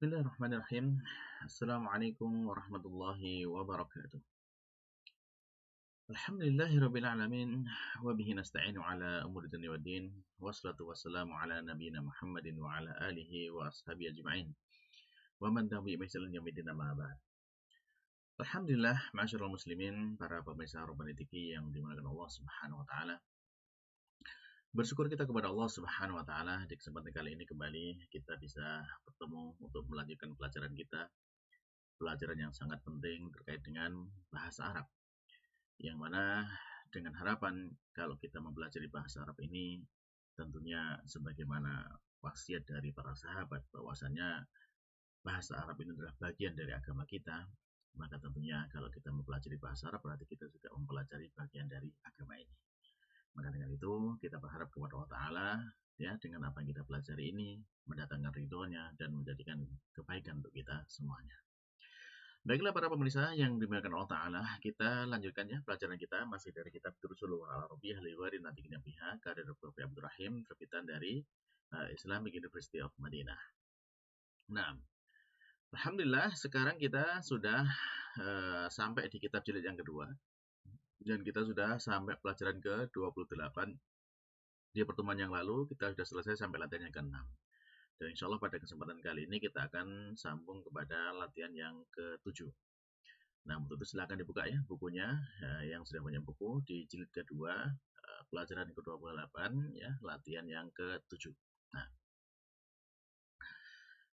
Bismillahirrahmanirrahim. Assalamualaikum warahmatullahi wabarakatuh. Alhamdulillahirabbil alamin wa bihi nasta'inu ala umuri dunya waddin. Wassalatu wassalamu ala nabiyyina Muhammadin wa ala alihi wa ashabihi ajma'in. Wa man tabi'a bi ihsanin ila yaumil amma ba'd. Alhamdulillah, ma'asyiral muslimin, para pemirsa Rabbani TV yang dimuliakan Allah Subhanahu wa taala. Bersyukur kita kepada Allah Subhanahu wa taala di kesempatan kali ini kembali kita bisa bertemu untuk melanjutkan pelajaran kita. Pelajaran yang sangat penting terkait dengan bahasa Arab. Yang mana dengan harapan kalau kita mempelajari bahasa Arab ini tentunya sebagaimana wasiat dari para sahabat bahwasanya bahasa Arab ini adalah bagian dari agama kita, maka tentunya kalau kita mempelajari bahasa Arab berarti kita juga mempelajari bagian dari agama ini. Maka dengan itu kita berharap kepada Allah Ta'ala ya dengan apa yang kita pelajari ini mendatangkan ridhonya dan menjadikan kebaikan untuk kita semuanya. Baiklah para pemirsa yang dimuliakan Allah Ta'ala, kita lanjutkan ya pelajaran kita masih dari kitab Durusul Al-Arabiyyah li ghairi natiqin biha karya Dr. Abdul Rahim terbitan dari Islamic University of Madinah. Nah, alhamdulillah sekarang kita sudah sampai di kitab jilid yang kedua dan kita sudah sampai pelajaran ke-28. Di pertemuan yang lalu kita sudah selesai sampai latihan yang ke-6. Dan insya Allah pada kesempatan kali ini kita akan sambung kepada latihan yang ke-7. Nah, untuk itu silakan dibuka ya bukunya yang sudah punya buku di jilid kedua, pelajaran ke-28 ya, latihan yang ke-7. Nah,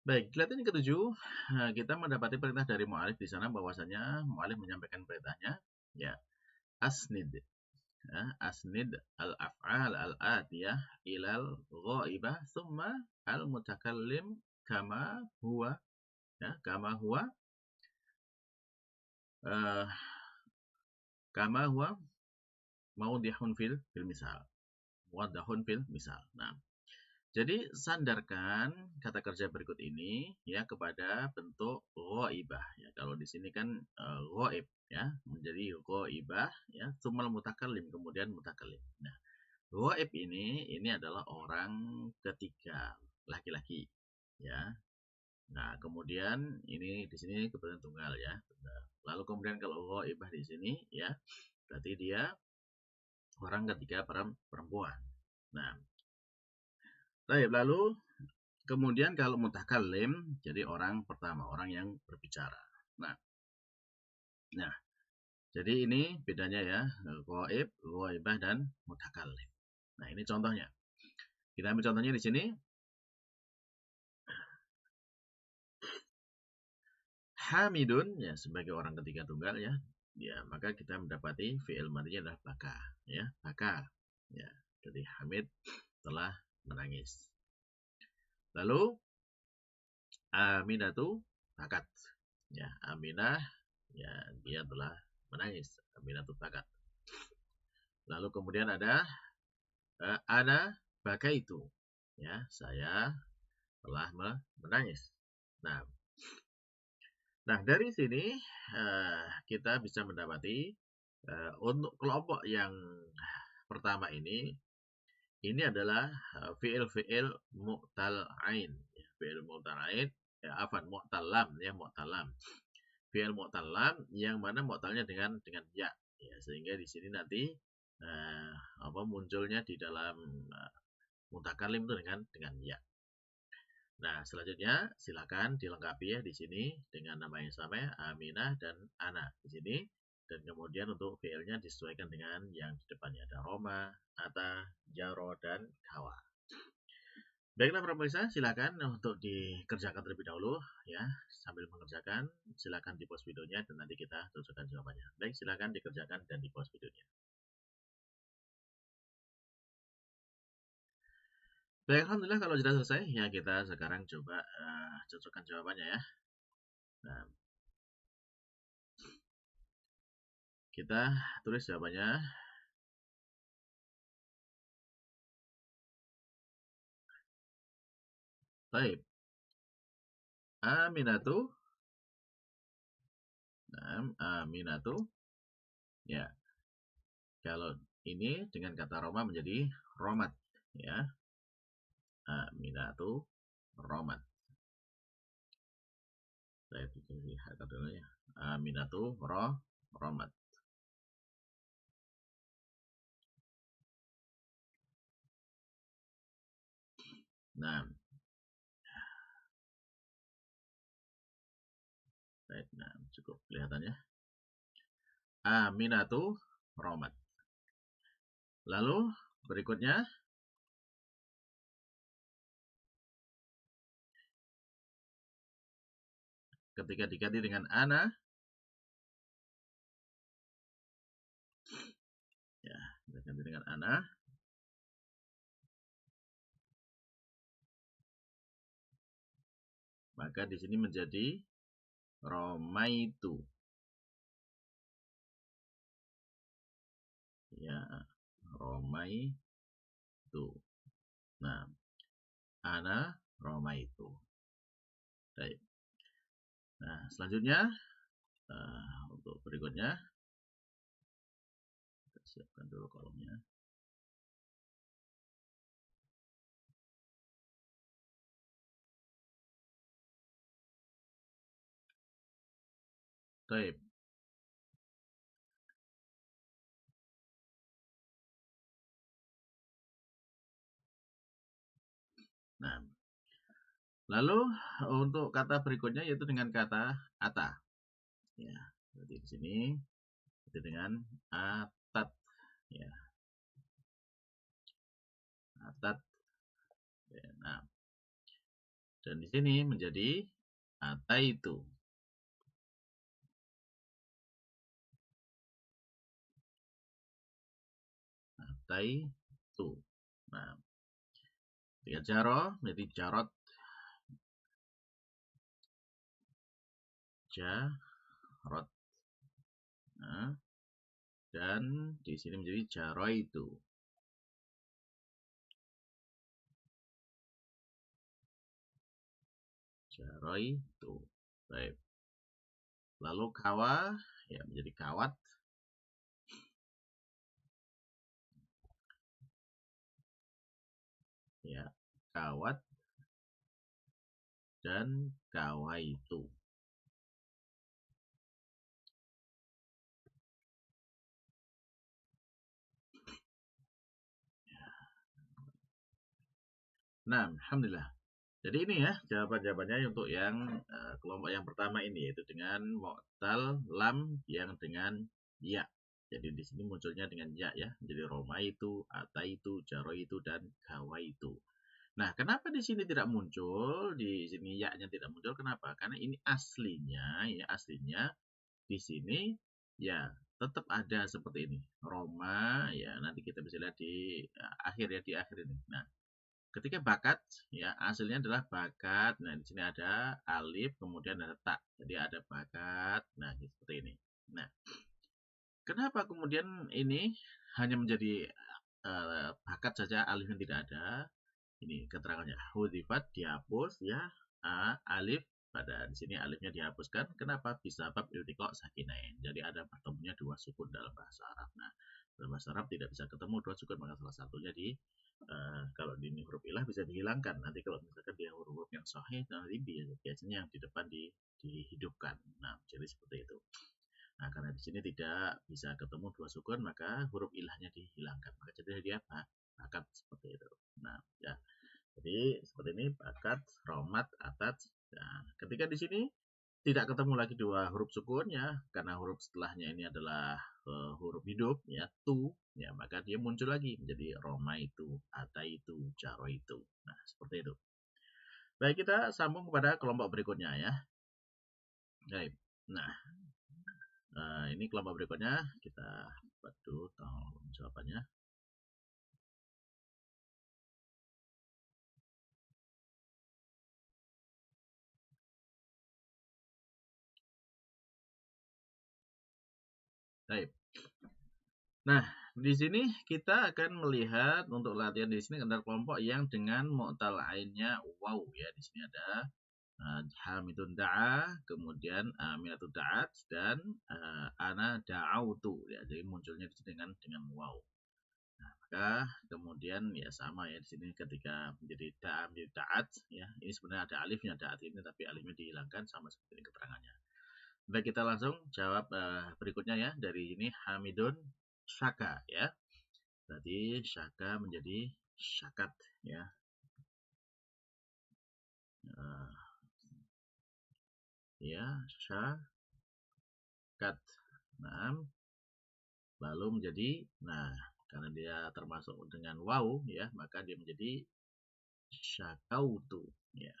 baik, latihan yang ke-7 kita mendapati perintah dari mu'alif di sana bahwasanya mu'alif menyampaikan perintahnya ya, asnid asnid al-af'al al-atiyah ilal ghaibah thumma al-mutakallim kama huwa ya, kama huwa maudihun fil misal. Wadahun fil misal. Nah, jadi sandarkan kata kerja berikut ini ya kepada bentuk ghaibah ya. Kalau di sini kan ghaib ya, menjadi ghaibah ya, tsummal mutakallim kemudian mutakallim. Nah, ghaib ini adalah orang ketiga, laki-laki ya. Nah, kemudian ini di sini kebetulan tunggal ya. Lalu kemudian kalau ghaibah di sini ya, berarti dia orang ketiga perempuan. Nah, baik, lalu kemudian kalau mutakallim jadi orang pertama, orang yang berbicara. Nah, jadi ini bedanya ya, ghaib, ghaibah dan mutakallim. Nah, ini contohnya. Kita ambil contohnya di sini. Hamidun ya sebagai orang ketiga tunggal ya. Ya, maka kita mendapati fi'il madinya adalah baka ya, baka. Ya, jadi Hamid telah menangis. Lalu Aminatu bakat. Ya, Aminah ya dia telah menangis. Aminatu bakat. Lalu kemudian ada ana bakaitu. Ya, saya telah menangis. Nah, dari sini kita bisa mendapati untuk kelompok yang pertama ini adalah fi'il mu'tal ain. Fi'il mu'tal ain, mu'tal lam ya, mu'tal lam. Fi'il mu'tal lam yang mana mu'talnya dengan ya. Ya, sehingga di sini nanti munculnya di dalam mutakallim itu dengan ya. Nah, selanjutnya silakan dilengkapi ya di sini dengan nama yang sama, Aminah dan Ana di sini. Dan kemudian untuk fiilnya disesuaikan dengan yang di depannya ada Roma, Ata, Jaro, dan Kawa. Baiklah para pemirsa, silakan untuk dikerjakan terlebih dahulu ya. Sambil mengerjakan, silakan di pause videonya dan nanti kita teruskan jawabannya. Baik, silakan dikerjakan dan di pause videonya. Baik, alhamdulillah kalau sudah selesai ya kita sekarang coba cocokkan jawabannya ya. Nah, kita tulis jawabannya. Baik. Aminatu. Nah, Aminatu. Ya. Kalau ini dengan kata Roma menjadi Romat ya. Aminatu Romat. Saya lihat dulu ya. Aminatu romat. Nah, baik, nah cukup kelihatan ya. Aminatu romat. Lalu berikutnya ketika diganti dengan ana, ya, diganti dengan ana, maka di sini menjadi romaitu. Ya, romaitu. Nah, ana romaitu. Baik. Nah, selanjutnya untuk berikutnya kita siapkan dulu kolomnya. Baik. Nah, lalu untuk kata berikutnya yaitu dengan kata ata. Ya, jadi di sini itu dengan atat. Ya, atat. Ya, nah, dan di sini menjadi ataitu. Ataitu. Nah, ketika jaro menjadi jarot. Jarot. Nah, dan di sini menjadi jaroitu. Jaroitu. Baik. Lalu kawa ya menjadi kawat. Ya, kawat dan kawaitu. Nah, alhamdulillah. Jadi ini ya jawaban-jawabannya untuk yang kelompok yang pertama ini yaitu dengan mu'tal lam yang dengan ya. Jadi di sini munculnya dengan ya ya. Jadi Roma itu, ata itu, jaro itu dan gawa itu. Nah, kenapa di sini tidak muncul? Di sini ya-nya tidak muncul. Kenapa? Karena ini aslinya ya aslinya di sini ya tetap ada seperti ini. Roma ya nanti kita bisa lihat di akhir ya di akhir ini. Nah, ketika bakat, ya hasilnya adalah bakat. Nah, di sini ada alif, kemudian ada tak. Jadi ada bakat. Nah, seperti ini. Nah, kenapa kemudian ini hanya menjadi bakat saja, alifnya tidak ada? Ini keterangannya. Hudifat dihapus ya, alif pada di sini alifnya dihapuskan. Kenapa? Bisa bab iltiqa sakinain. Jadi ada bertemunya dua sukun dalam bahasa Arab. Nah, dalam bahasa Arab tidak bisa ketemu dua sukun, maka salah satunya di kalau di ini huruf ilah bisa dihilangkan. Nanti kalau misalkan dia huruf yang sahih, nanti biasanya yang di depan dihidupkan. Nah, jadi seperti itu. Nah, karena di sini tidak bisa ketemu dua sukun, maka huruf ilahnya dihilangkan. Maka jadi dia bakat seperti itu. Nah, ya. Jadi seperti ini bakat, romat, atat. Nah, ketika di sini tidak ketemu lagi dua huruf sukun ya, karena huruf setelahnya ini adalah huruf hidup ya, tu ya, maka dia muncul lagi menjadi roma itu, ata itu, jaro itu. Nah, seperti itu. Baik, kita sambung kepada kelompok berikutnya ya. Baik. Nah, ini kelompok berikutnya kita buat dulu jawabannya. Baik. Nah, di sini kita akan melihat untuk latihan di sini adalah kelompok yang dengan mu'tal ainnya waw ya. Di sini ada hamidun da'a, kemudian aminatu da'at dan ana da'autu ya. Jadi munculnya di sini dengan waw. Maka kemudian ya sama ya di sini ketika menjadi taat ya, ini sebenarnya ada alifnya taat ini, tapi alifnya dihilangkan sama seperti ini keterangannya. Baik, kita langsung jawab berikutnya ya, dari ini Hamidun Syaka ya. Berarti Syaka menjadi syakat ya. Ya, syakat. Nah, lalu menjadi karena dia termasuk dengan waw ya, maka dia menjadi syakautu ya.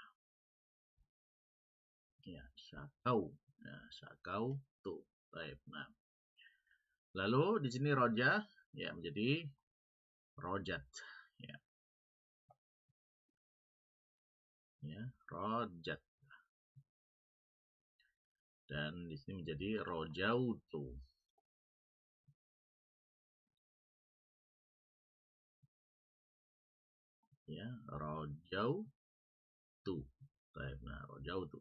Ya, syakau. Ya, syakautu. Baik. Nah, lalu di sini roja ya menjadi rojat ya. Ya, rojat. Dan di sini menjadi rojautu. Ya, rojautu. Baik, nah rojautu.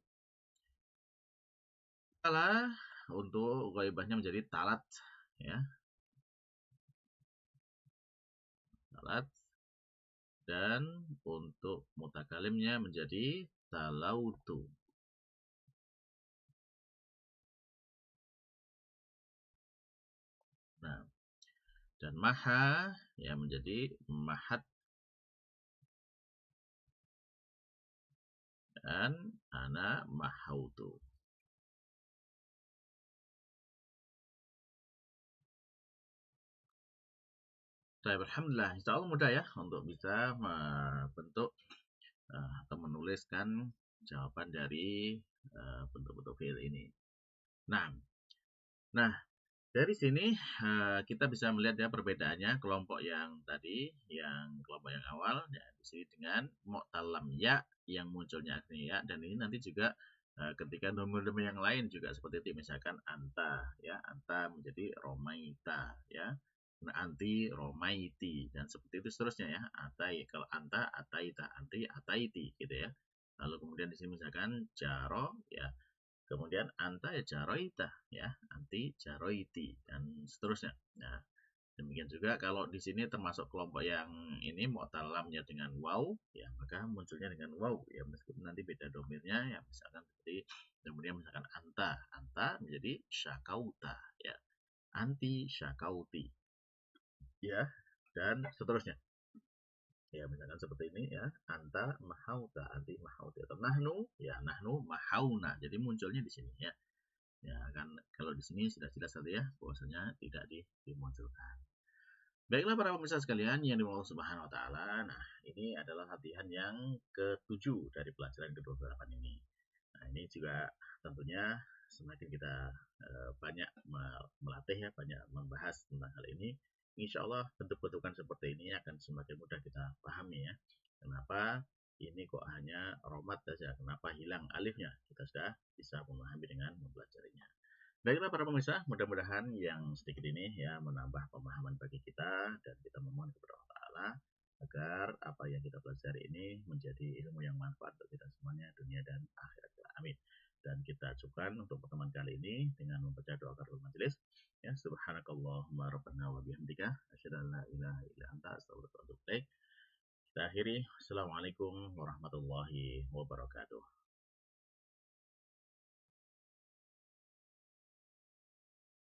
Salah untuk ghaibahnya menjadi talat ya. Talat. Dan untuk mutakalimnya menjadi talautu. Nah, dan maha ya menjadi mahat. Dan ana mahautu. Baik, alhamdulillah. Insya Allah mudah ya untuk bisa membentuk atau menuliskan jawaban dari bentuk-bentuk fiil ini. Nah, dari sini kita bisa melihat ya perbedaannya kelompok yang tadi, yang kelompok yang awal ya di sini dengan mu'talam ya yang munculnya akhirnya ya, dan ini nanti juga ketika domir-domir yang lain juga seperti itu, misalkan anta ya, anta menjadi romaita ya. Nah, anti romaiti dan seperti itu seterusnya ya. Atai kalau anta ataita, anti ataiti gitu ya. Lalu kemudian di sini misalkan jaro ya, kemudian anta ya jaroita ya, anti jaroiti dan seterusnya. Nah, demikian juga kalau di sini termasuk kelompok yang ini mu'talamnya dengan waw ya, maka munculnya dengan waw ya, meskipun nanti beda domirnya ya, misalkan seperti kemudian misalkan anta menjadi syakauta ya, anti syakauti ya, dan seterusnya ya, misalkan seperti ini ya, anta mahauta, anti mahauti, atau nahnu ya, nahnu mahauna. Jadi munculnya di sini ya. Ya kan, kalau di sini sudah jelas tadi ya bahwasanya tidak dimunculkan. Baiklah para pemirsa sekalian yang dimaulah Subhanahu wa taala. Nah, ini adalah latihan yang ke-7 dari pelajaran ke-28 ini. Nah, ini juga tentunya semakin kita banyak melatih ya, banyak membahas tentang hal ini, insya Allah bentuk-bentukan seperti ini akan semakin mudah kita pahami ya. Kenapa ini kok hanya romat saja, kenapa hilang alifnya? Kita sudah bisa memahami dengan mempelajarinya. Baiklah para pemirsa, mudah-mudahan yang sedikit ini ya menambah pemahaman bagi kita, dan kita memohon kepada Allah Ta'ala agar apa yang kita pelajari ini menjadi ilmu yang manfaat untuk kita semuanya dunia dan akhirat. Amin. Dan kita cukupkan untuk pertemuan kali ini dengan membaca doa kafaratul majelis. Ya, subhanakallahumma rabbana wa bihamdika asyhadu an la ilaha illa anta astaghfiruka wa atubu ilaik. Kita akhiri. Assalamualaikum warahmatullahi wabarakatuh.